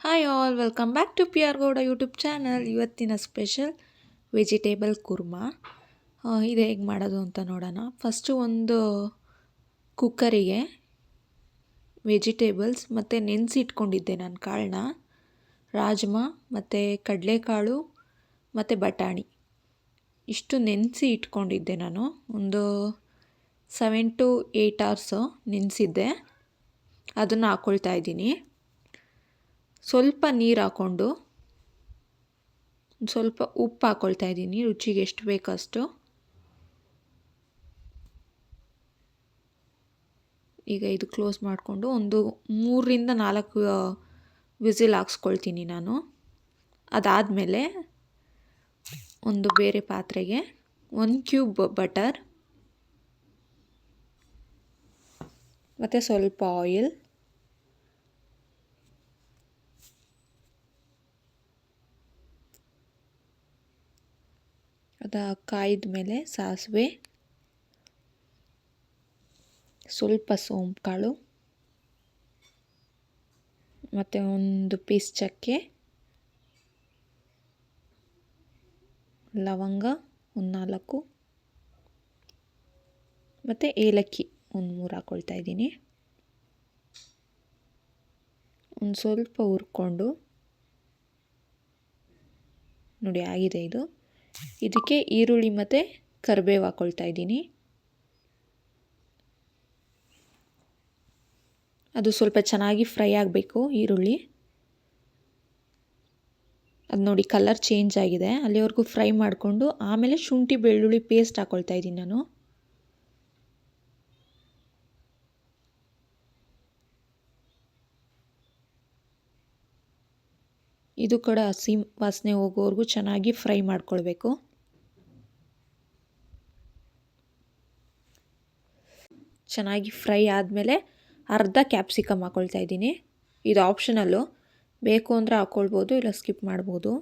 Hi all welcome back to P R Gowda YouTube channel. ಇವತ್ತಿನ special vegetable kurma. ಇದು ಹೇಗೆ ಮಾಡೋದು ಅಂತ ನೋಡೋಣ. ಫಸ್ಟು ಒಂದು ಕುಕ್ಕರಿಗೆ ವೆಜಿಟೇಬಲ್ಸ್ ಮತ್ತು ನೆನೆಸಿಟ್ಕೊಂಡಿದ್ದೆ ನಾನು ಕಾಳನ್ನ, ರಾಜ್ಮಾ ಮತ್ತು ಕಡಲೆಕಾಳು ಮತ್ತು ಬಟಾಣಿ ಇಷ್ಟು ನೆನೆಸಿ ಇಟ್ಕೊಂಡಿದ್ದೆ ನಾನು. ಒಂದು 7 to 8 hours ನೆನೆಸಿದ್ದೆ. ಅದನ್ನು ಹಾಕ್ಕೊಳ್ತಾ ಇದ್ದೀನಿ. ಸ್ವಲ್ಪ ನೀರು ಹಾಕ್ಕೊಂಡು ಸ್ವಲ್ಪ ಉಪ್ಪು ಹಾಕ್ಕೊಳ್ತಾ ಇದ್ದೀನಿ, ರುಚಿಗೆ ಎಷ್ಟು ಬೇಕೋ ಅಷ್ಟು. ಈಗ ಇದು ಕ್ಲೋಸ್ ಮಾಡಿಕೊಂಡು ಒಂದು 3ರಿಂದ 4 ವಿಸಿಲ್ ಹಾಕ್ಸ್ಕೊಳ್ತೀನಿ ನಾನು. ಅದಾದಮೇಲೆ ಒಂದು ಬೇರೆ ಪಾತ್ರೆಗೆ 1 ಕ್ಯೂಬ್ ಬಟರ್ ಮತ್ತು ಸ್ವಲ್ಪ ಆಯಿಲ್, ಅದು ಕಾಯ್ದ ಮೇಲೆ ಸಾಸಿವೆ, ಸ್ವಲ್ಪ ಸೋಂಪು ಕಾಳು ಮತ್ತು ಒಂದು ಪೀಸ್ ಚಕ್ಕೆ, ಲವಂಗ ಒಂದು 4 ಮತ್ತು ಏಲಕ್ಕಿ ಒಂದು 3 ಹಾಕ್ಕೊಳ್ತಾ ಇದ್ದೀನಿ. ಒಂದು ಸ್ವಲ್ಪ ಹುರ್ಕೊಂಡು ನೋಡಿ ಆಗಿದೆ ಇದು. ಇದಕ್ಕೆ ಈರುಳ್ಳಿ ಮತ್ತು ಕರಿಬೇವು ಹಾಕ್ಕೊಳ್ತಾ ಇದ್ದೀನಿ. ಅದು ಸ್ವಲ್ಪ ಚೆನ್ನಾಗಿ ಫ್ರೈ ಆಗಬೇಕು ಈರುಳ್ಳಿ. ಅದು ನೋಡಿ ಕಲರ್ ಚೇಂಜ್ ಆಗಿದೆ, ಅಲ್ಲಿವರೆಗೂ ಫ್ರೈ ಮಾಡಿಕೊಂಡು ಆಮೇಲೆ ಶುಂಠಿ ಬೆಳ್ಳುಳ್ಳಿ ಪೇಸ್ಟ್ ಹಾಕ್ಕೊಳ್ತಾ ಇದ್ದೀನಿ ನಾನು. ಇದು ಕೂಡ ಹಸಿ ವಾಸನೆ ಹೋಗೋವರೆಗೂ ಚೆನ್ನಾಗಿ ಫ್ರೈ ಮಾಡ್ಕೊಳ್ಬೇಕು. ಚೆನ್ನಾಗಿ ಫ್ರೈ ಆದಮೇಲೆ ಅರ್ಧ ಕ್ಯಾಪ್ಸಿಕಮ್ ಹಾಕ್ಕೊಳ್ತಾ ಇದ್ದೀನಿ. ಇದು ಆಪ್ಷನಲ್ಲು, ಬೇಕು ಅಂದರೆ ಹಾಕ್ಕೊಳ್ಬೋದು, ಇಲ್ಲ ಸ್ಕಿಪ್ ಮಾಡ್ಬೋದು.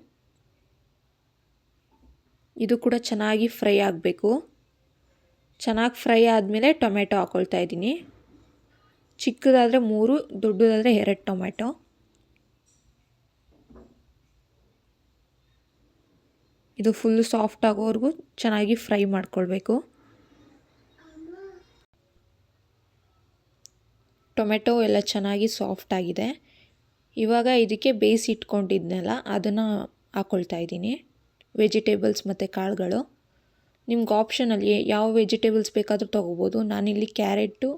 ಇದು ಕೂಡ ಚೆನ್ನಾಗಿ ಫ್ರೈ ಆಗಬೇಕು. ಚೆನ್ನಾಗಿ ಫ್ರೈ ಆದಮೇಲೆ ಟೊಮೆಟೊ ಹಾಕ್ಕೊಳ್ತಾ ಇದ್ದೀನಿ. ಚಿಕ್ಕದಾದರೆ 3, ದೊಡ್ಡದಾದರೆ 2 ಟೊಮೆಟೊ. ಇದು ಫುಲ್ಲು ಸಾಫ್ಟ್ ಆಗೋವರೆಗೂ ಚೆನ್ನಾಗಿ ಫ್ರೈ ಮಾಡ್ಕೊಳ್ಬೇಕು. ಟೊಮೆಟೊ ಎಲ್ಲ ಚೆನ್ನಾಗಿ ಸಾಫ್ಟ್ ಆಗಿದೆ. ಇವಾಗ ಇದಕ್ಕೆ ಬೇಯಿಸಿಟ್ಕೊಂಡಿದ್ನಲ್ಲ ಅದನ್ನು ಹಾಕ್ಕೊಳ್ತಾ ಇದ್ದೀನಿ, ವೆಜಿಟೇಬಲ್ಸ್ ಮತ್ತು ಕಾಳುಗಳು. ನಿಮ್ಗೆ ಆಪ್ಷನಲ್ಲಿ ಯಾವ ವೆಜಿಟೇಬಲ್ಸ್ ಬೇಕಾದರೂ ತೊಗೋಬೋದು. ನಾನಿಲ್ಲಿ ಕ್ಯಾರೆಟು,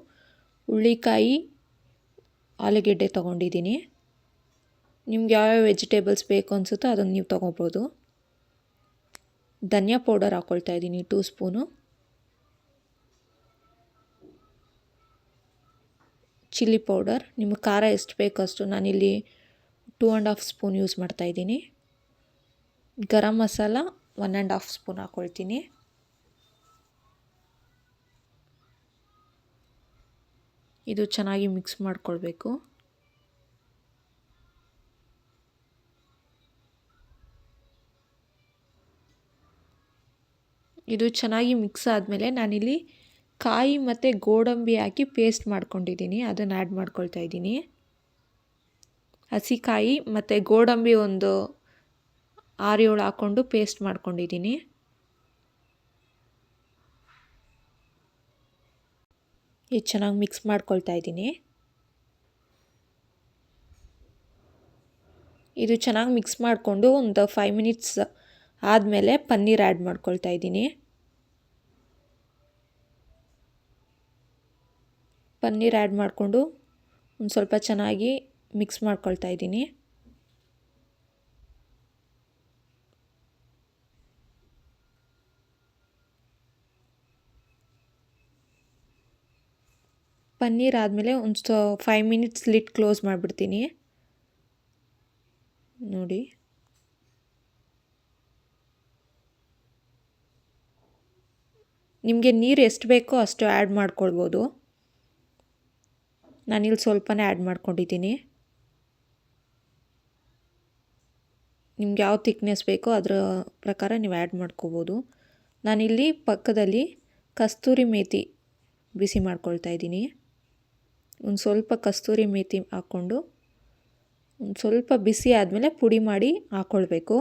ಹುಳ್ಳಿಕಾಯಿ, ಆಲೂಗೆಡ್ಡೆ ತೊಗೊಂಡಿದ್ದೀನಿ. ನಿಮ್ಗೆ ಯಾವ್ಯಾವ ವೆಜಿಟೇಬಲ್ಸ್ ಬೇಕು ಅನಿಸುತ್ತೋ ಅದನ್ನು ನೀವು ತೊಗೋಬೋದು. ಧನಿಯಾ ಪೌಡರ್ ಹಾಕ್ಕೊಳ್ತಾ ಇದ್ದೀನಿ 2 ಸ್ಪೂನು. ಚಿಲ್ಲಿ ಪೌಡರ್ ನಿಮಗೆ ಖಾರ ಎಷ್ಟು ಬೇಕೋ ಅಷ್ಟು, ನಾನಿಲ್ಲಿ 2.5 ಸ್ಪೂನ್ ಯೂಸ್ ಮಾಡ್ತಾಯಿದ್ದೀನಿ. ಗರಂ ಮಸಾಲ 1.5 ಸ್ಪೂನ್ ಹಾಕ್ಕೊಳ್ತೀನಿ. ಇದು ಚೆನ್ನಾಗಿ ಮಿಕ್ಸ್ ಮಾಡ್ಕೊಳ್ಬೇಕು. ಇದು ಚೆನ್ನಾಗಿ ಮಿಕ್ಸ್ ಆದಮೇಲೆ ನಾನಿಲ್ಲಿ ಕಾಯಿ ಮತ್ತು ಗೋಡಂಬಿ ಹಾಕಿ ಪೇಸ್ಟ್ ಮಾಡ್ಕೊಂಡಿದ್ದೀನಿ, ಅದನ್ನು ಆ್ಯಡ್ ಮಾಡ್ಕೊಳ್ತಾ ಇದ್ದೀನಿ. ಹಸಿಕಾಯಿ ಮತ್ತು ಗೋಡಂಬಿ ಒಂದು 6-7 ಹಾಕ್ಕೊಂಡು ಪೇಸ್ಟ್ ಮಾಡ್ಕೊಂಡಿದ್ದೀನಿ. ಇದು ಚೆನ್ನಾಗಿ ಮಿಕ್ಸ್ ಮಾಡ್ಕೊಳ್ತಾ ಇದ್ದೀನಿ. ಇದು ಚೆನ್ನಾಗಿ ಮಿಕ್ಸ್ ಮಾಡಿಕೊಂಡು ಒಂದು 5 ಮಿನಿಟ್ಸ್ ಆದಮೇಲೆ ಪನ್ನೀರ್ ಆ್ಯಡ್ ಮಾಡ್ಕೊಳ್ತಾ ಇದ್ದೀನಿ. ಪನ್ನೀರ್ ಆ್ಯಡ್ ಮಾಡಿಕೊಂಡು ಒಂದು ಸ್ವಲ್ಪ ಚೆನ್ನಾಗಿ ಮಿಕ್ಸ್ ಮಾಡ್ಕೊಳ್ತಾ ಇದ್ದೀನಿ. ಪನ್ನೀರ್ ಆದಮೇಲೆ ಒಂದು 5 ಮಿನಿಟ್ಸ್ ಲಿಡ್ ಕ್ಲೋಸ್ ಮಾಡಿಬಿಡ್ತೀನಿ. ನೋಡಿ ನಿಮಗೆ ನೀರು ಎಷ್ಟು ಬೇಕೋ ಅಷ್ಟು ಆ್ಯಡ್ ಮಾಡ್ಕೊಳ್ಬೋದು. ನಾನಿಲ್ಲಿ ಸ್ವಲ್ಪನೇ ಆ್ಯಡ್ ಮಾಡ್ಕೊಂಡಿದ್ದೀನಿ. ನಿಮ್ಗೆ ಯಾವ ಥಿಕ್ನೆಸ್ ಬೇಕೋ ಅದರ ಪ್ರಕಾರ ನೀವು ಆ್ಯಡ್ ಮಾಡ್ಕೋಬೋದು. ನಾನಿಲ್ಲಿ ಪಕ್ಕದಲ್ಲಿ ಕಸ್ತೂರಿ ಮೇಥಿ ಬಿಸಿ ಮಾಡ್ಕೊಳ್ತಾ ಇದ್ದೀನಿ. ಒಂದು ಸ್ವಲ್ಪ ಕಸ್ತೂರಿ ಮೇಥಿ ಹಾಕ್ಕೊಂಡು ಒಂದು ಸ್ವಲ್ಪ ಬಿಸಿ ಆದಮೇಲೆ ಪುಡಿ ಮಾಡಿ ಹಾಕ್ಕೊಳ್ಬೇಕು.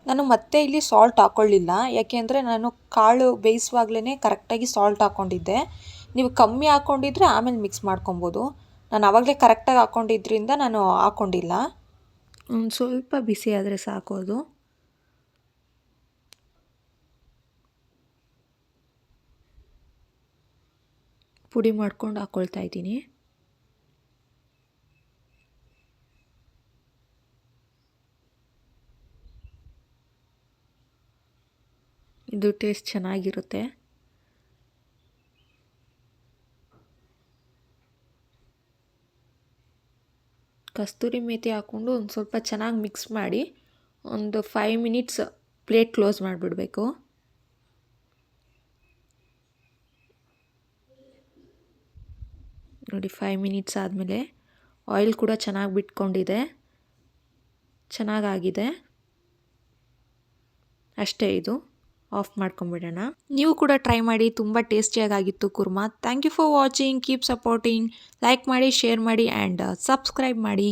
ನಾನು ಮತ್ತೆ ಇಲ್ಲಿ ಸಾಲ್ಟ್ ಹಾಕ್ಕೊಳ್ಳಿಲ್ಲ, ಯಾಕೆಂದರೆ ನಾನು ಕಾಳು ಬೇಯಿಸುವಾಗಲೇ ಕರೆಕ್ಟಾಗಿ ಸಾಲ್ಟ್ ಹಾಕ್ಕೊಂಡಿದ್ದೆ. ನೀವು ಕಮ್ಮಿ ಹಾಕ್ಕೊಂಡಿದ್ರೆ ಆಮೇಲೆ ಮಿಕ್ಸ್ ಮಾಡ್ಕೊಬೋದು. ನಾನು ಆವಾಗಲೇ ಕರೆಕ್ಟಾಗಿ ಹಾಕ್ಕೊಂಡಿದ್ರಿಂದ ನಾನು ಹಾಕ್ಕೊಂಡಿಲ್ಲ. ಒಂದು ಸ್ವಲ್ಪ ಬಿಸಿ ಆದರೆ ಸಾಕು ಅದು. ಪುಡಿ ಮಾಡ್ಕೊಂಡು ಹಾಕ್ಕೊಳ್ತಾ ಇದ್ದೀನಿ. ಇದು ಟೇಸ್ಟ್ ಚೆನ್ನಾಗಿರುತ್ತೆ. ಕಸ್ತೂರಿ ಮೇಥಿ ಹಾಕ್ಕೊಂಡು ಒಂದು ಸ್ವಲ್ಪ ಚೆನ್ನಾಗಿ ಮಿಕ್ಸ್ ಮಾಡಿ ಒಂದು 5 ಮಿನಿಟ್ಸ್ ಪ್ಲೇಟ್ ಕ್ಲೋಸ್ ಮಾಡಿಬಿಡಬೇಕು. ನೋಡಿ 5 ಮಿನಿಟ್ಸ್ ಆದಮೇಲೆ ಆಯಿಲ್ ಕೂಡ ಚೆನ್ನಾಗಿ ಬಿಟ್ಕೊಂಡಿದೆ, ಚೆನ್ನಾಗಾಗಿದೆ. ಅಷ್ಟೇ, ಇದು ಆಫ್ ಮಾಡ್ಕೊಂಬಿಡೋಣ. ನೀವು ಕೂಡ ಟ್ರೈ ಮಾಡಿ, ತುಂಬ ಟೇಸ್ಟಿಯಾಗಿತ್ತು kurma. Thank you for watching. Keep supporting. Like ಮಾಡಿ, ಶೇರ್ ಮಾಡಿ ಆ್ಯಂಡ್ ಸಬ್ಸ್ಕ್ರೈಬ್ ಮಾಡಿ.